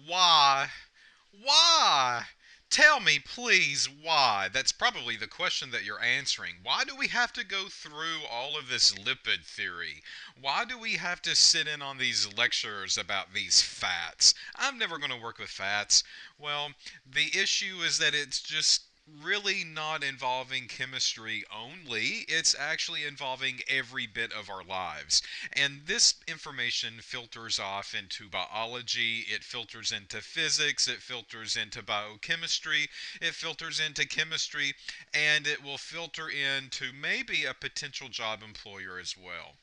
Why? Why? Tell me, please, why? That's probably the question that you're answering. Why do we have to go through all of this lipid theory? Why do we have to sit in on these lectures about these fats? I'm never going to work with fats. Well, the issue is that it's just really not involving chemistry only, it's actually involving every bit of our lives. And this information filters off into biology, it filters into physics, it filters into biochemistry, it filters into chemistry, and it will filter into maybe a potential job employer as well.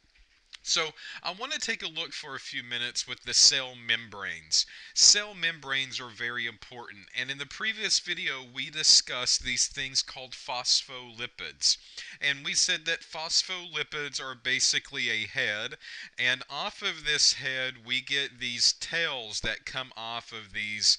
So I want to take a look for a few minutes with the cell membranes. Cell membranes are very important, and in the previous video we discussed these things called phospholipids. And we said that phospholipids are basically a head, and off of this head we get these tails that come off of these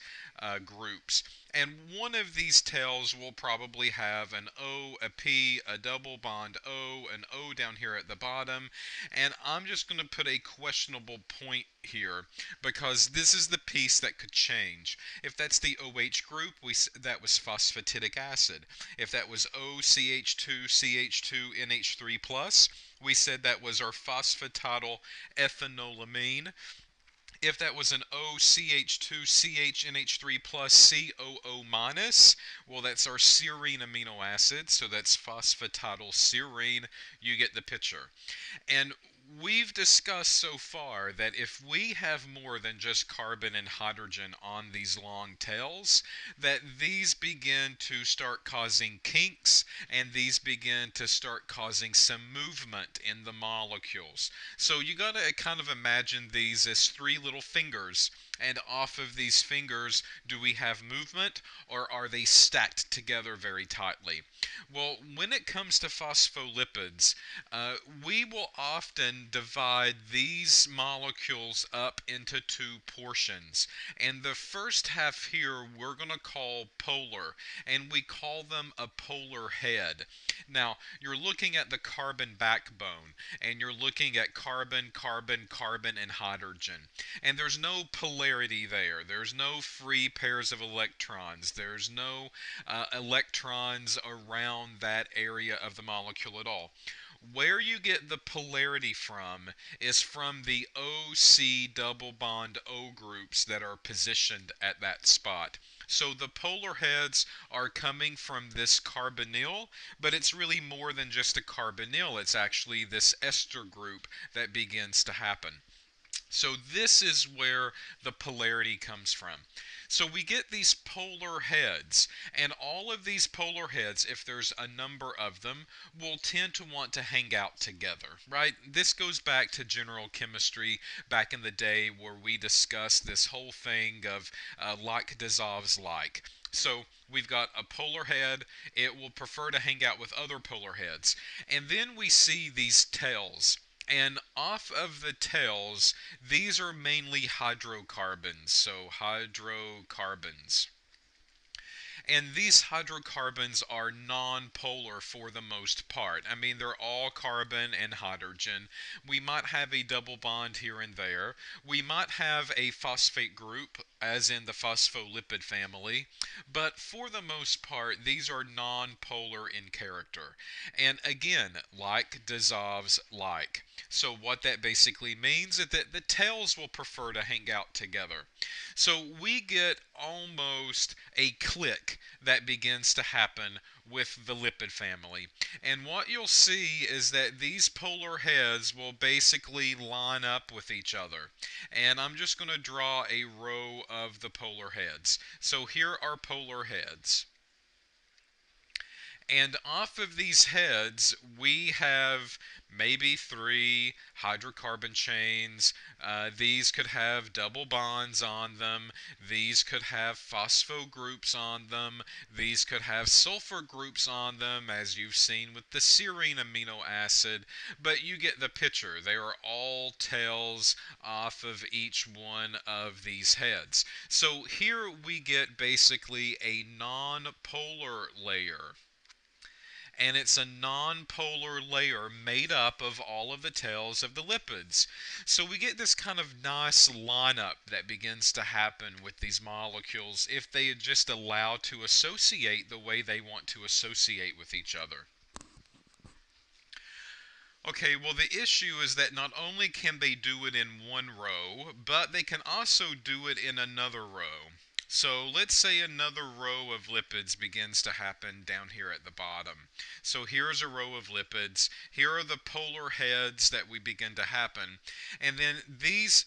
groups. And one of these tails will probably have an O, a P, a double bond O, an O down here at the bottom. And I'm just going to put a questionable point here because this is the piece that could change. If that's the OH group, that was phosphatidic acid. If that was OCH2, CH2, NH3+, we said that was our phosphatidyl ethanolamine. If that was an OCH2CHNH3 plus COO minus, well, that's our serine amino acid, so that's phosphatidyl serine. You get the picture. And we've discussed so far that if we have more than just carbon and hydrogen on these long tails, that these begin to start causing kinks and these begin to start causing some movement in the molecules. So you got to kind of imagine these as three little fingers, and off of these fingers do we have movement, or are they stacked together very tightly? Well, when it comes to phospholipids, we will often divide these molecules up into two portions. And the first half here we're going to call polar, and we call them a polar head. Now, you're looking at the carbon backbone, and you're looking at carbon, carbon, carbon, and hydrogen. And there's no polarity there. There's no free pairs of electrons. There's no electrons around that area of the molecule at all. Where you get the polarity from is from the OC double bond O groups that are positioned at that spot. So the polar heads are coming from this carbonyl, but it's really more than just a carbonyl. It's actually this ester group that begins to happen. So this is where the polarity comes from. So we get these polar heads, and all of these polar heads, if there's a number of them, will tend to want to hang out together, right? This goes back to general chemistry back in the day where we discussed this whole thing of like dissolves like. So we've got a polar head, it will prefer to hang out with other polar heads. And then we see these tails. And off of the tails, these are mainly hydrocarbons, so hydrocarbons. And these hydrocarbons are non-polar for the most part. I mean, they're all carbon and hydrogen. We might have a double bond here and there. We might have a phosphate group, as in the phospholipid family. But for the most part, these are non-polar in character. And again, like dissolves like. So what that basically means is that the tails will prefer to hang out together. So we get almost a click that begins to happen with the lipid family. And what you'll see is that these polar heads will basically line up with each other. And I'm just going to draw a row of the polar heads. So here are polar heads. And off of these heads, we have maybe three hydrocarbon chains. These could have double bonds on them. These could have phospho groups on them. These could have sulfur groups on them, as you've seen with the serine amino acid. But you get the picture. They are all tails off of each one of these heads. So here we get basically a non-polar layer. and it's a nonpolar layer made up of all of the tails of the lipids. So we get this kind of nice lineup that begins to happen with these molecules if they are just allowed to associate the way they want to associate with each other. Okay, well, the issue is that not only can they do it in one row, but they can also do it in another row. So let's say another row of lipids begins to happen down here at the bottom. So here's a row of lipids. Here are the polar heads that we begin to happen. And then these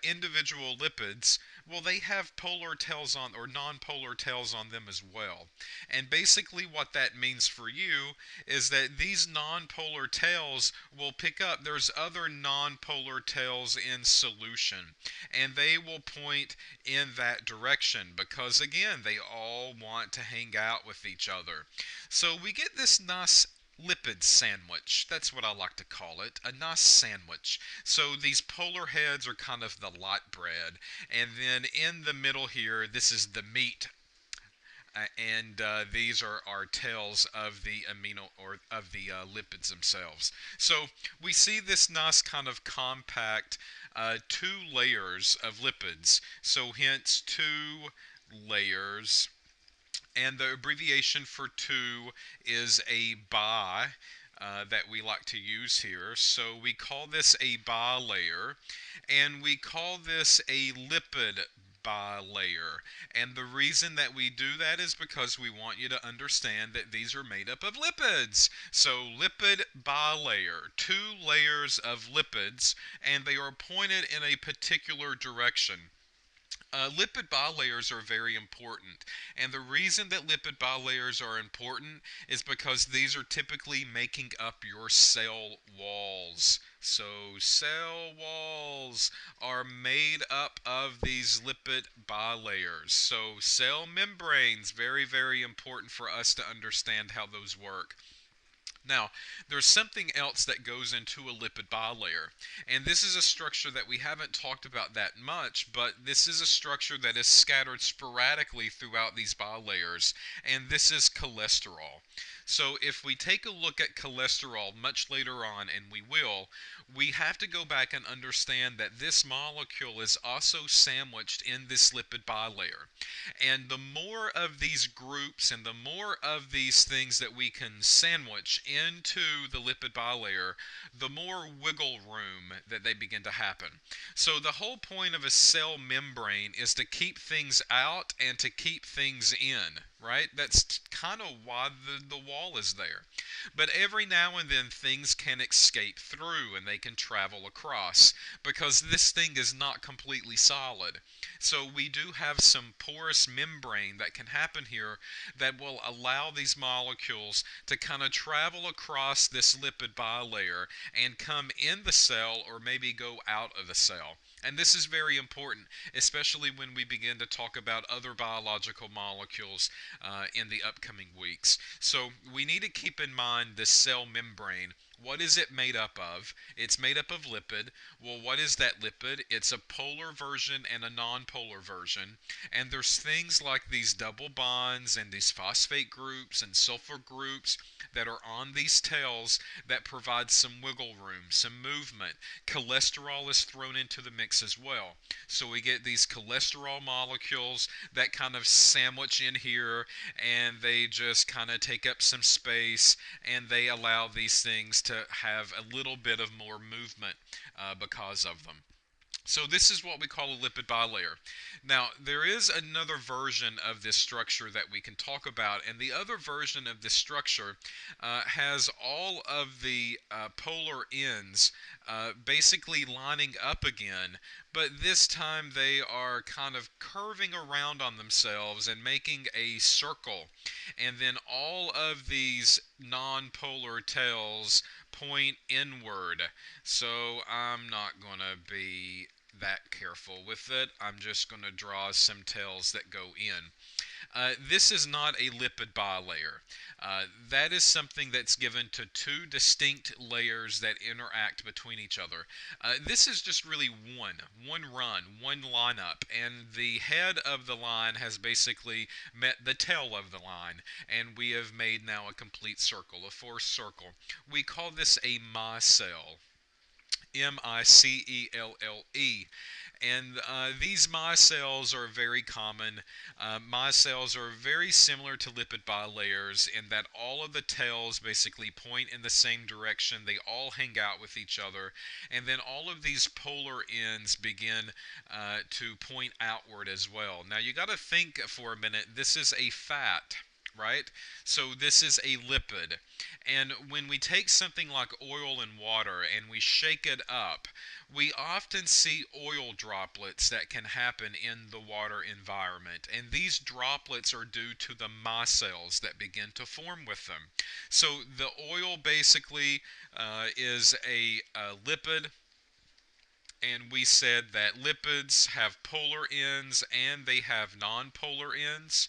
individual lipids, well, they have polar tails on or non-polar tails on them as well. And basically what that means for you is that these non-polar tails will pick up, there's other non-polar tails in solution, and they will point in that direction because, again, they all want to hang out with each other. So we get this nice lipid sandwich. That's what I like to call it, a nice sandwich. So these polar heads are kind of the light bread, and then in the middle here, this is the meat, and these are our tails of the amino or of the lipids themselves. So we see this nice kind of compact two layers of lipids. So hence two layers, and the abbreviation for two is a bi. That we like to use here. So we call this a bilayer, and we call this a lipid bilayer. And the reason that we do that is because we want you to understand that these are made up of lipids. So lipid bilayer, two layers of lipids, and they are pointed in a particular direction. Lipid bilayers are very important, and the reason that lipid bilayers are important is because these are typically making up your cell walls. So cell walls are made up of these lipid bilayers. So cell membranes, very, very important for us to understand how those work. Now, there's something else that goes into a lipid bilayer, and this is a structure that we haven't talked about that much, but this is a structure that is scattered sporadically throughout these bilayers, and this is cholesterol. So if we take a look at cholesterol much later on, and we will, we have to go back and understand that this molecule is also sandwiched in this lipid bilayer. And the more of these groups and the more of these things that we can sandwich into the lipid bilayer, the more wiggle room that they begin to happen. So the whole point of a cell membrane is to keep things out and to keep things in, right? That's kind of why the wall is there. But every now and then things can escape through and they can travel across because this thing is not completely solid. So we do have some porous membrane that can happen here that will allow these molecules to kind of travel across this lipid bilayer and come in the cell or maybe go out of the cell. And this is very important, especially when we begin to talk about other biological molecules in the upcoming weeks. So we need to keep in mind this cell membrane. What is it made up of? It's made up of lipid. Well, what is that lipid? It's a polar version and a non-polar version. And there's things like these double bonds and these phosphate groups and sulfur groups that are on these tails that provide some wiggle room, some movement. Cholesterol is thrown into the mix as well. So we get these cholesterol molecules that kind of sandwich in here, and they just kind of take up some space, and they allow these things to have a little bit of more movement because of them. So this is what we call a lipid bilayer. Now, there is another version of this structure that we can talk about, and the other version of this structure has all of the polar ends basically lining up again, but this time they are kind of curving around on themselves and making a circle, and then all of these non-polar tails point inward. So I'm not going to be that careful with it. I'm just going to draw some tails that go in. This is not a lipid bilayer. That is something that's given to two distinct layers that interact between each other. This is just really one run, one lineup, and the head of the line has basically met the tail of the line, and we have made now a complete circle, a forced circle. We call this a micelle. Micelle. And these micelles are very common. Micelles are very similar to lipid bilayers in that all of the tails basically point in the same direction. They all hang out with each other. And then all of these polar ends begin to point outward as well. Now you got to think for a minute. This is a fat, right? So this is a lipid. And when we take something like oil and water and we shake it up, we often see oil droplets that can happen in the water environment. And these droplets are due to the micelles that begin to form with them. So the oil basically is a lipid. And we said that lipids have polar ends and they have nonpolar ends.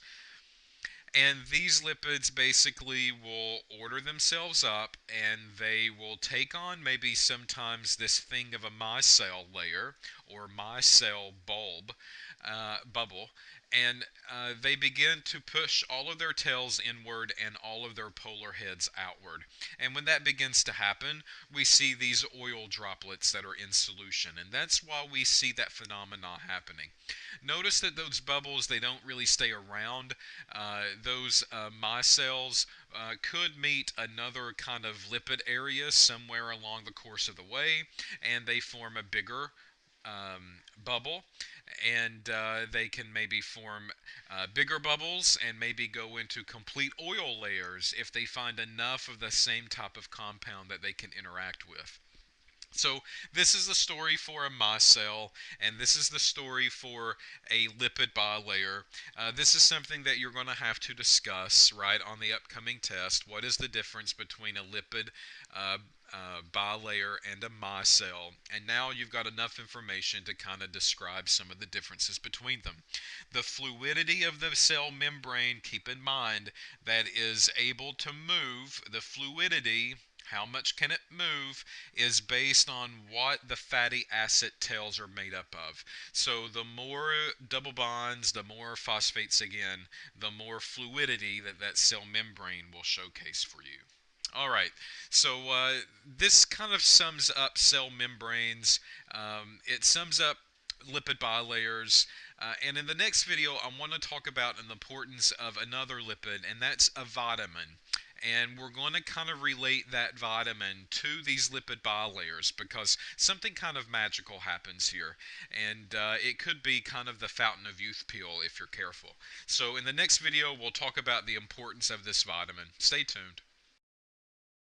And these lipids basically will order themselves up and they will take on maybe sometimes this thing of a micelle layer or micelle bubble, and they begin to push all of their tails inward and all of their polar heads outward. And when that begins to happen, we see these oil droplets that are in solution, and that's why we see that phenomenon happening. Notice that those bubbles, they don't really stay around. Those micelles could meet another kind of lipid area somewhere along the course of the way, and they form a bigger bubble, and they can maybe form bigger bubbles and maybe go into complete oil layers if they find enough of the same type of compound that they can interact with. So this is the story for a micelle, and this is the story for a lipid bilayer. This is something that you're going to have to discuss, right, on the upcoming test. What is the difference between a lipid bilayer and a micelle? And now you've got enough information to kind of describe some of the differences between them. The fluidity of the cell membrane, keep in mind, that is able to move, the fluidity, how much can it move, is based on what the fatty acid tails are made up of. So the more double bonds, the more phosphates again, the more fluidity that that cell membrane will showcase for you. All right, so this kind of sums up cell membranes. It sums up lipid bilayers. And in the next video, I want to talk about the importance of another lipid, and that's a vitamin. And we're going to kind of relate that vitamin to these lipid bilayers because something kind of magical happens here. And it could be kind of the fountain of youth pill if you're careful. So in the next video, we'll talk about the importance of this vitamin. Stay tuned.